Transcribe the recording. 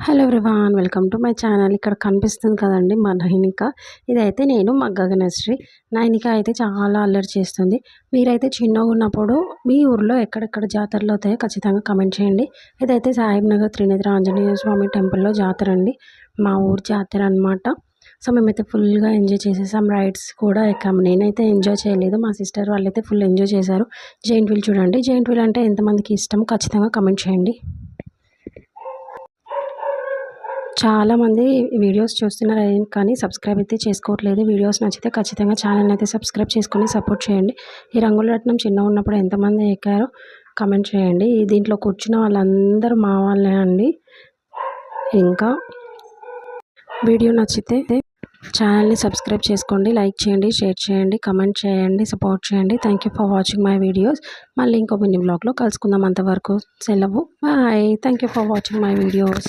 Hello everyone, welcome to my channel. ఇక్కడ కనిపిస్తుంది కదండి మా నైనిక. ఇదైతే నేను మా గగనశ్రీ. నైనిక అయితే చాలా అల్లరి చేస్తుంది. మీరైతే చిన్నగా ఉన్నప్పుడు మీ ఊర్లో ఎక్కడెక్కడ జాతరలు అవుతాయో ఖచ్చితంగా కమెంట్ చేయండి. ఇదైతే సాహిబ్ నగర్ త్రినేత్ర ఆంజనేయ స్వామి టెంపుల్లో జాతర అండి, మా ఊరు జాతర అనమాట. సో మేమైతే ఫుల్గా ఎంజాయ్ చేసేసాం, రైడ్స్ కూడా ఎక్కాము. నేనైతే ఎంజాయ్ చేయలేదు, మా సిస్టర్ వాళ్ళైతే ఫుల్ ఎంజాయ్ చేశారు. జైంట్ వీల్ చూడండి, జైంట్ వీల్ అంటే ఎంతమందికి ఇష్టం ఖచ్చితంగా కమెంట్ చేయండి. చాలామంది వీడియోస్ చూస్తున్నారు కానీ సబ్స్క్రైబ్ అయితే చేసుకోవట్లేదు. వీడియోస్ నచ్చితే ఖచ్చితంగా ఛానల్ అయితే సబ్స్క్రైబ్ చేసుకొని సపోర్ట్ చేయండి. ఈ రంగుల రత్నం చిన్నగా ఉన్నప్పుడు ఎంతమంది ఎక్కారో కమెంట్ చేయండి. దీంట్లో కూర్చున్న వాళ్ళందరూ మా వాళ్ళే అండి. ఇంకా వీడియో నచ్చితే ఛానల్ని సబ్స్క్రైబ్ చేసుకోండి, లైక్ చేయండి, షేర్ చేయండి, కమెంట్ చేయండి, సపోర్ట్ చేయండి. Thank you for watching my videos. మళ్ళీ ఇంకో మినీ బ్లాగ్లో కలుసుకుందాం. అంతవరకు సెలవు, bye. Thank you for watching my videos.